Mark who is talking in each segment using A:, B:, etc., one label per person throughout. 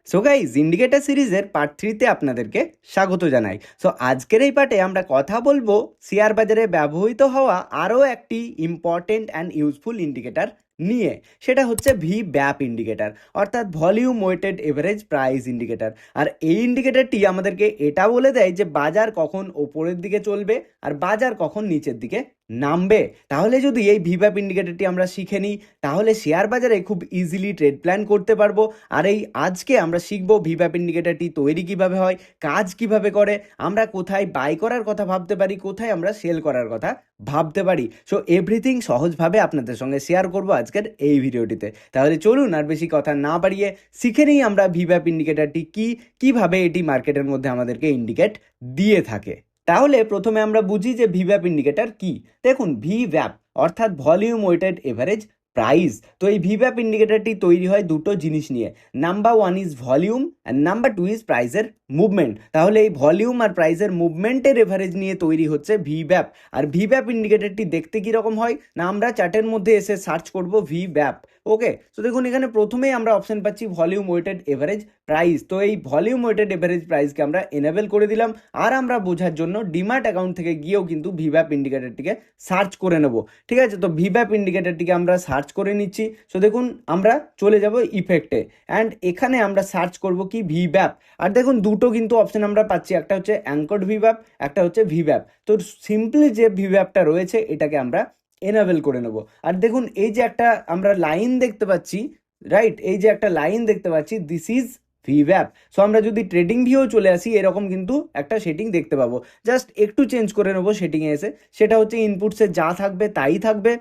A: So guys, indicator সিরিজের part 3তে আপনাদেরকে স্বাগত জানাই। সো আজকের এই পার্টে আমরা কথা বলবো শেয়ার বাজারে ব্যবহৃত হওয়া আরও একটি ইম্পর্টেন্ট অ্যান্ড ইউজফুল ইন্ডিকেটর নিয়ে। সেটা হচ্ছে ভি ব্যাপ ইন্ডিকেটর, অর্থাৎ volume weighted average price indicator. আর এই ইন্ডিকেটরটি আমাদেরকে এটা বলে দেয় যে বাজার কখন ওপরের দিকে চলবে আর বাজার কখন নিচের দিকে নামবে। তাহলে যদি এই ভিব্যাপ ইন্ডিকেটরটি আমরা শিখে নিই, তাহলে শেয়ার বাজারে খুব ইজিলি ট্রেড প্ল্যান করতে পারবো। আর এই আজকে আমরা শিখবো ভিব্যাপ ইন্ডিকেটরটি তৈরি কিভাবে হয়, কাজ কিভাবে করে, আমরা কোথায় বাই করার কথা ভাবতে পারি, কোথায় আমরা সেল করার কথা ভাবতে পারি। সো এভরিথিং সহজভাবে আপনাদের সঙ্গে শেয়ার করবো আজকের এই ভিডিওটিতে। তাহলে চলুন আর বেশি কথা না বাড়িয়ে শিখে নিই আমরা ভিব্যাপ ইন্ডিকেটরটি কিভাবে এটি মার্কেটের মধ্যে আমাদেরকে ইন্ডিকেট দিয়ে থাকে। তাহলে প্রথমে আমরা বুঝি যে ভিব্যাপ ইন্ডিকেটর কি। দেখুন, ভিব্যাপ অর্থাৎ ভলিউম ওয়েটেড এভারেজ প্রাইস। তো এই ভিব্যাপ ইন্ডিকেটরটি তৈরি হয় দুটো জিনিস নিয়ে। Number 1 is volume and number 2 is প্রাইসের মুভমেন্ট। তাহলে এই ভলিউম আর প্রাইসের মুভমেন্টের এভারেজ নিয়ে তৈরি হচ্ছে ভিব্যাপ। আর ভিব্যাপ ইন্ডিকেটরটি দেখতে কীরকম হয় না, আমরা চার্টের মধ্যে এসে সার্চ করব ভিব্যাপ। ওকে, তো দেখুন এখানে প্রথমেই আমরা অপশন পাচ্ছি ভলিউম ওয়েটেড এভারেজ প্রাইস। তো এই ভলিউম ওয়েটেড এভারেজ প্রাইসকে আমরা এনেবল করে দিলাম। আর আমরা বোঝার জন্য ডিম্যাট অ্যাকাউন্ট থেকে গিয়েও কিন্তু ভিব্যাপ ইন্ডিকেটরটিকে সার্চ করে নেব। ঠিক আছে, তো ভিব্যাপ ইন্ডিকেটরটিকে আমরা সার্চ করে নিচ্ছি। সো দেখুন আমরা চলে যাব ইফেক্টে অ্যান্ড এখানে আমরা সার্চ করব কি ভিব্যাপ। আর দেখুন দুটো কিন্তু অপশন আমরা পাচ্ছি, একটা হচ্ছে অ্যাঙ্কর্ড ভিব্যাপ, একটা হচ্ছে ভিব্যাপ। তো সিম্পলি যে ভিব্যাপটা রয়েছে এটাকে আমরা এনেবল করে নেব। আর দেখুন এই যে একটা আমরা লাইন দেখতে পাচ্ছি, রাইট, এই যে একটা লাইন দেখতে পাচ্ছি, দিস ইজ ভিব্যাপ। সো আমরা যদি ট্রেডিং ভিউও চলে আসি, এরকম কিন্তু একটা সেটিং দেখতে পাবো। জাস্ট একটু চেঞ্জ করে নেবো সেটিংয়ে এসে, সেটা হচ্ছে ইনপুটসে যা থাকবে তাই থাকবে।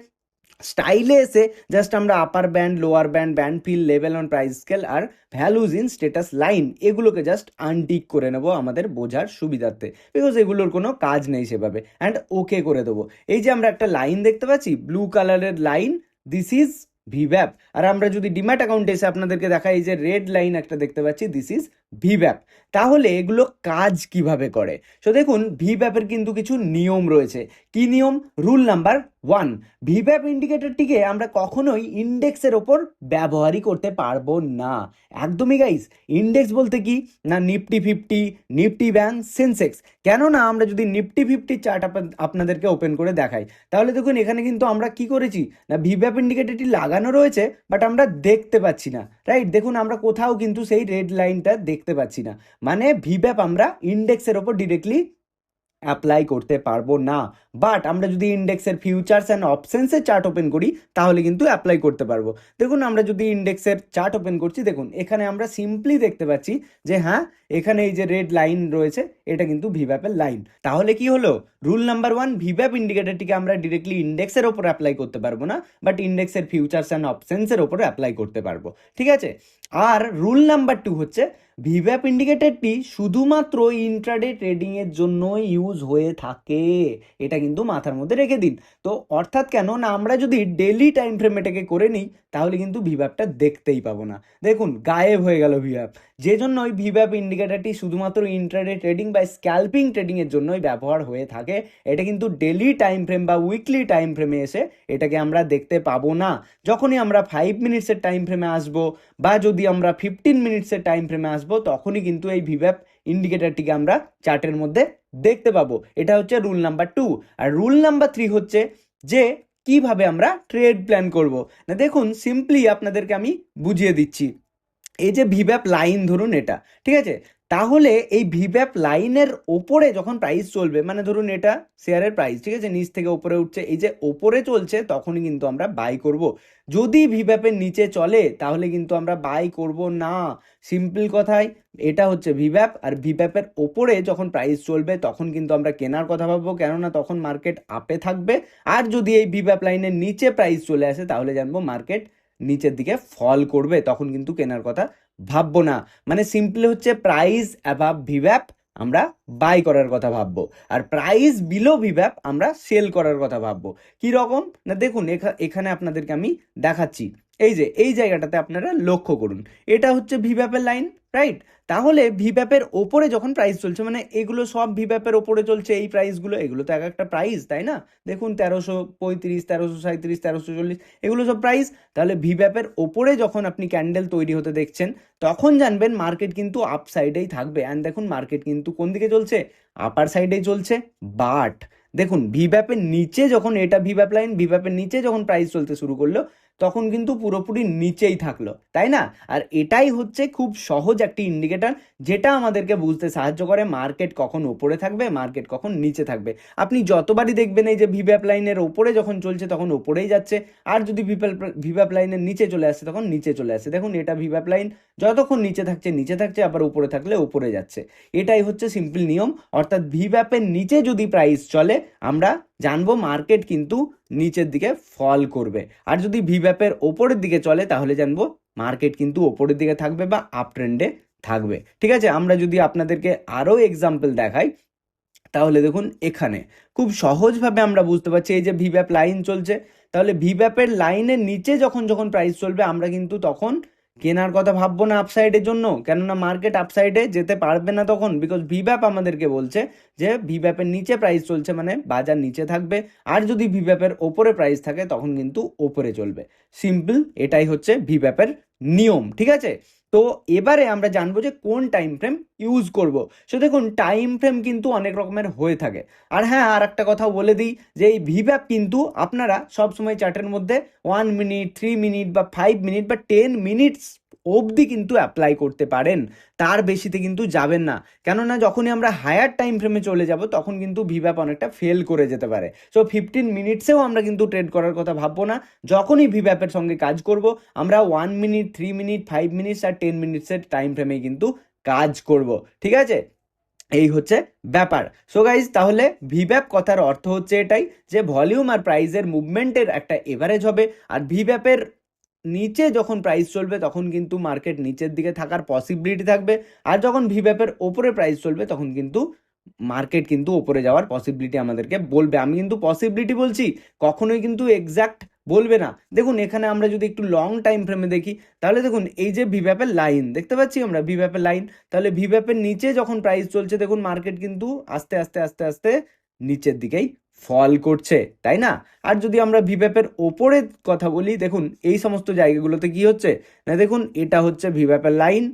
A: স্টাইলে এসে জাস্ট আমরা upper band, lower band, band fill, level on price scale আর ভ্যালুজ ইন স্ট্যাটাস লাইন, এগুলোকে জাস্ট আনটিক করে নেবো আমাদের বোঝার সুবিধার্থে, বিকজ এগুলোর কোনো কাজ নেই সেভাবে। অ্যান্ড ওকে করে দেবো। এই যে আমরা একটা লাইন দেখতে পাচ্ছি, ব্লু কালারের লাইন, দিস ইজ ভিব্যাপ। আর আমরা যদি ডিম্যাট অ্যাকাউন্টে এসে আপনাদেরকে দেখাই, এই যে রেড লাইন একটা দেখতে পাচ্ছি, দিস ইজ ভিব্যাপ। তাহলে এগুলো কাজ কিভাবে করে? সো দেখুন, ভিব্যাপের কিন্তু কিছু নিয়ম রয়েছে। কি নিয়ম? রুল নাম্বার 1, ভিব্যাপ ইন্ডিকেটরটিকে আমরা কখনোই ইন্ডেক্সের ওপর ব্যবহারই করতে পারবো না। একদমই গাইস, ইন্ডেক্স বলতে কি না, নিফটি 50, নিফটি ব্যাংক, সেন্সেক্স। কেননা আমরা যদি নিফটি 50 চার্ট আপনাদেরকে ওপেন করে দেখাই, তাহলে দেখুন এখানে কিন্তু আমরা কি করেছি না, ভিব্যাপ ইন্ডিকেটরটি লাগানো রয়েছে বাট আমরা দেখতে পাচ্ছি না। রাইট, দেখুন আমরা কোথাও কিন্তু সেই রেড লাইনটা দেখতে পাচ্ছি না। মানে ভিব্যাপ আমরা ইন্ডেক্সের ওপর ডিরেক্টলি অ্যাপ্লাই করতে পারবো না। বাট আমরা যদি ইন্ডেক্সের ফিউচার্স অ্যান্ড অপশনসের চার্ট ওপেন করি, তাহলে কিন্তু অ্যাপ্লাই করতে পারবো। দেখুন আমরা যদি ইন্ডেক্সের চার্ট ওপেন করছি, দেখুন এখানে আমরা সিম্পলি দেখতে পাচ্ছি যে হ্যাঁ, এখানে এই যে রেড লাইন রয়েছে এটা কিন্তু ভিব্যাপের লাইন। তাহলে কি হলো? রুল নাম্বার 1, ভিব্যাপ ইন্ডিকেটরটিকে আমরা ডিরেক্টলি ইন্ডেক্সের ওপর অ্যাপ্লাই করতে পারবো না, বাট ইন্ডেক্সের ফিউচার্স অ্যান্ড অপশনসের ওপরে অ্যাপ্লাই করতে পারবো। ঠিক আছে। আর রুল নাম্বার 2 হচ্ছে, ভিব্যাপ ইন্ডিকেটরটি শুধুমাত্র ইন্ট্রাডে ট্রেডিংয়ের জন্য ইউজ হয়ে থাকে। এটা কিন্তু মাথার মধ্যে রেখে দিন। তো অর্থাৎ কেন না, আমরা যদি ডেলি টাইম ফ্রেম এটাকে করে নিই, তাহলে কিন্তু ভিব্যাপটা দেখতেই পাবো না। দেখুন গায়েব হয়ে গেল ভিব্যাপ। যে জন্য ওই ভিব্যাপ ইন্ডিকেটরটি শুধুমাত্র ইন্ট্রাডে ট্রেডিং বা স্ক্যাল্পিং ট্রেডিংয়ের জন্যই ব্যবহার হয়ে থাকে। এটা কিন্তু ডেলি টাইম ফ্রেম বা উইকলি টাইম ফ্রেমে এসে এটাকে আমরা দেখতে পাবো না। যখনই আমরা 5 মিনিটসের টাইম ফ্রেমে আসবো বা যদি আমরা 15 মিনিটসের টাইম ফ্রেমে আসবো, তখনই কিন্তু এই ভিব্যাপ ইন্ডিকেটরটিকে আমরা চার্টের মধ্যে দেখতে পাবো। এটা হচ্ছে রুল নাম্বার 2। আর রুল নাম্বার 3 হচ্ছে যে কিভাবে আমরা ট্রেড প্ল্যান করব। না দেখুন, সিম্পলি আপনাদেরকে আমি বুঝিয়ে দিচ্ছি। এই যে ভিব্যাপ লাইন ধরুন এটা, ঠিক আছে, তাহলে এই ভিব্যাপ লাইনের ওপরে যখন প্রাইস চলবে, মানে ধরুন এটা শেয়ারের প্রাইস, ঠিক আছে, নিচ থেকে ওপরে উঠছে, এই যে ওপরে চলছে, তখনই কিন্তু আমরা বাই করব। যদি ভিব্যাপের নিচে চলে তাহলে কিন্তু আমরা বাই করব না। সিম্পল কথায় এটা হচ্ছে ভিব্যাপ। আর ভিব্যাপের ওপরে যখন প্রাইস চলবে তখন কিন্তু আমরা কেনার কথা ভাববো, কেননা তখন মার্কেট আপে থাকবে। আর যদি এই ভিব্যাপ লাইনের নিচে প্রাইস চলে আসে, তাহলে জানবো মার্কেট নিচের দিকে ফল করবে, তখন কিন্তু কেনার কথা ভাববো না। মানে সিম্পলি হচ্ছে প্রাইস অ্যাবাভ ভিব্যাপ আমরা বাই করার কথা ভাববো, আর প্রাইস বিলো ভিব্যাপ আমরা সেল করার কথা ভাববো। কি রকম না, দেখুন এখানে আপনাদেরকে আমি দেখাচ্ছি। এই যে এই জায়গাটাতে আপনারা লক্ষ্য করুন, এটা হচ্ছে ভিব্যাপের লাইন, রাইট? তাহলে ভিপ্যাপের ওপরে যখন প্রাইস চলছে, মানে এগুলো সব ভিপ্যাপের ওপরে চলছে এই প্রাইসগুলো, এগুলো তো এক একটা প্রাইস, তাই না? দেখুন 1335, 1337, 1340 এগুলো সব প্রাইস। তাহলে ভিপ্যাপের ওপরে যখন আপনি ক্যান্ডেল তৈরি হতে দেখছেন, তখন জানবেন মার্কেট কিন্তু আপ সাইডেই থাকবে। অ্যান্ড দেখুন মার্কেট কিন্তু কোন দিকে চলছে, আপার সাইডেই চলছে। বাট দেখুন ভিপ্যাপের নিচে যখন, এটা ভিপ্যাপ লাইন, ভিপ্যাপের নিচে যখন প্রাইস চলতে শুরু করলো, তখন কিন্তু পুরোপুরি নিচেই থাকলো, তাই না? আর এটাই হচ্ছে খুব সহজ একটি ইন্ডিকেটর, যেটা আমাদেরকে বুঝতে সাহায্য করে মার্কেট কখন ওপরে থাকবে, মার্কেট কখন নিচে থাকবে। আপনি যতবারই দেখবেন এই যে ভিপ্যাপ লাইনের ওপরে যখন চলছে তখন ওপরেই যাচ্ছে, আর যদি ভিপ্যাপ লাইনের নিচে চলে আসছে তখন নিচে চলে আসছে। দেখুন এটা ভিপ্যাপ লাইন, যতক্ষণ নিচে থাকছে নিচে থাকছে, আবার উপরে থাকলে উপরে যাচ্ছে। এটাই হচ্ছে সিম্পল নিয়ম। অর্থাৎ ভিপ্যাপের নিচে যদি প্রাইস চলে, আমরা জানবো মার্কেট কিন্তু নিচের দিকে ফল করবে। আর যদি ভিপ্যাপের ওপরের দিকে চলে, তাহলে জানবো মার্কেট কিন্তু ওপরের দিকে থাকবে বা আপ ট্রেন্ডে থাকবে। ঠিক আছে, আমরা যদি আপনাদেরকে আরও এক্সাম্পল দেখাই, তাহলে দেখুন এখানে খুব সহজভাবে আমরা বুঝতে পারছি, এই যে ভিপ্যাপ লাইন চলছে, তাহলে ভিপ্যাপের লাইনের নিচে যখন যখন প্রাইস চলবে, আমরা কিন্তু তখন কেনার কথা ভাববো না আপসাইডের জন্য, কেননা মার্কেট আপসাইডে যেতে পারবে না তখন, বিকজ ভিপ্যাপ আমাদেরকে বলছে যে ভিপ্যাপের নিচে প্রাইস চলছে মানে বাজার নিচে থাকবে। আর যদি ভিপ্যাপের ওপরে প্রাইস থাকে তখন কিন্তু ওপরে চলবে। সিম্পল, এটাই হচ্ছে ভিপ্যাপের নিয়ম। ঠিক আছে, তো এবারে আমরা জানবো যে কোন টাইম ফ্রেম ইউজ করব। সো দেখুন টাইম ফ্রেম কিন্তু অনেক রকমের হয়ে থাকে। আর হ্যাঁ, আর একটা কথাও বলে দিই যে এই ভিপ্যাপ কিন্তু আপনারা সবসময় চার্টের মধ্যে 1 মিনিট, 3 মিনিট বা 5 মিনিট বা 10 মিনিটস অবধি কিন্তু অ্যাপ্লাই করতে পারেন, তার বেশিতে কিন্তু যাবেন না। কেননা যখনই আমরা হায়ার টাইম ফ্রেমে চলে যাব, তখন কিন্তু ভিপ্যাপ অনেকটা ফেল করে যেতে পারে। সো 15 মিনিটসেও আমরা কিন্তু ট্রেড করার কথা ভাববো না। যখনই ভিপ্যাপের সঙ্গে কাজ করব, আমরা 1 মিনিট, 3 মিনিট, 5 মিনিটস আর 10 মিনিটসের টাইম ফ্রেমেই কিন্তু কাজ করব। ঠিক আছে, এই হচ্ছে ব্যাপার। সো গাইজ, তাহলে ভিপ্যাপ কথার অর্থ হচ্ছে এটাই যে ভলিউম আর প্রাইসের মুভমেন্টের একটা এভারেজ হবে। আর ভিপ্যাপের নিচে যখন প্রাইস চলবে তখন কিন্তু মার্কেট নিচের দিকে থাকার পসিবিলিটি থাকবে, আর যখন ভিপ্যাপের ওপরে প্রাইস চলবে তখন কিন্তু মার্কেট কিন্তু ওপরে যাওয়ার পসিবিলিটি আমাদেরকে বলবে। আমি কিন্তু পসিবিলিটি বলছি, কখনোই কিন্তু এক্সাক্ট বলবে না। দেখুন এখানে আমরা যদি একটু লং টাইম ফ্রেমে দেখি, তাহলে দেখুন এই যে ভিপ্যাপের লাইন দেখতে পাচ্ছি আমরা, ভিপ্যাপের লাইন, তাহলে ভিপ্যাপের নিচে যখন প্রাইস চলছে, দেখুন মার্কেট কিন্তু আস্তে আস্তে আস্তে আস্তে নিচের দিকেই ফল করছে, তাই না? আর যদি আমরা ভিপ্যাপের ওপরে কথা বলি, দেখুন এই সমস্ত জায়গাগুলোতে কি হচ্ছে না, দেখুন এটা হচ্ছে ভিপ্যাপের লাইন,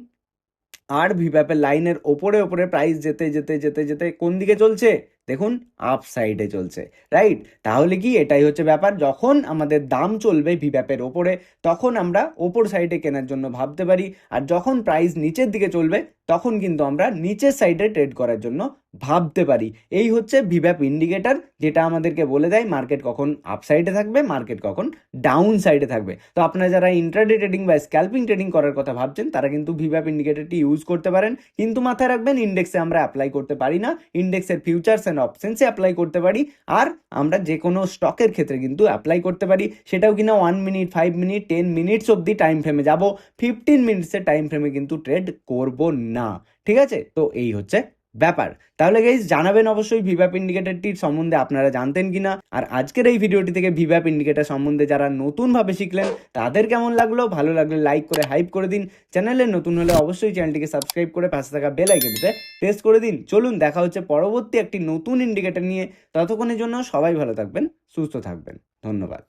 A: আর ভিপ্যাপের লাইনের ওপরে ওপরে প্রাইস যেতে যেতে যেতে যেতে কোন দিকে চলছে, দেখুন আপ সাইডে চলছে। রাইট, তাহলে কি এটাই হচ্ছে ব্যাপার, যখন আমাদের দাম চলবে ভিপ্যাপের ওপরে, তখন আমরা ওপর সাইডে কেনার জন্য ভাবতে পারি। আর যখন প্রাইস নিচের দিকে চলবে, তখন কিন্তু আমরা নিচের সাইডে ট্রেড করার জন্য ভাবতে পারি। এই হচ্ছে ভিপ্যাপ ইন্ডিকেটর, যেটা আমাদেরকে বলে দেয় মার্কেট কখন আপ সাইডে থাকবে, মার্কেট কখন ডাউন সাইডে থাকবে। তো আপনারা যারা ইন্ট্রাডে ট্রেডিং বা স্ক্যাল্পিং ট্রেডিং করার কথা ভাবছেন, তারা কিন্তু ভিপ্যাপ ইন্ডিকেটরটি ইউজ করতে পারেন। কিন্তু মাথায় রাখবেন, ইন্ডেক্সে আমরা অ্যাপ্লাই করতে পারি না, ইন্ডেক্সের ফিউচার্স অ্যান্ড অপশনসে অ্যাপ্লাই করতে পারি। আর আমরা যে কোনো স্টকের ক্ষেত্রে কিন্তু অ্যাপ্লাই করতে পারি, সেটাও কিনা 1 মিনিট, 5 মিনিট, 10 মিনিটস অবধি টাইম ফ্রেমে যাব, 15 মিনিটসের টাইম ফ্রেমে কিন্তু ট্রেড করব না। ঠিক আছে, তো এই হচ্ছে ব্যাপার। তাহলে গাইজ জানাবেন অবশ্যই ভিপ্যাপ ইন্ডিকেটরটির সম্বন্ধে আপনারা জানতেন কিনা। আর আজকের এই ভিডিওটি থেকে ভিপ্যাপ ইন্ডিকেটর সম্বন্ধে যারা নতুনভাবে শিখলেন, তাদের কেমন লাগলো? ভালো লাগলে লাইক করে হাইপ করে দিন। চ্যানেলে নতুন হলে অবশ্যই চ্যানেলটিকে সাবস্ক্রাইব করে পাশে থাকা বেল আইকনটিতে প্রেস করে দিন। চলুন দেখা হচ্ছে পরবর্তী একটি নতুন ইন্ডিকেটর নিয়ে। ততক্ষণের জন্য সবাই ভালো থাকবেন, সুস্থ থাকবেন। ধন্যবাদ।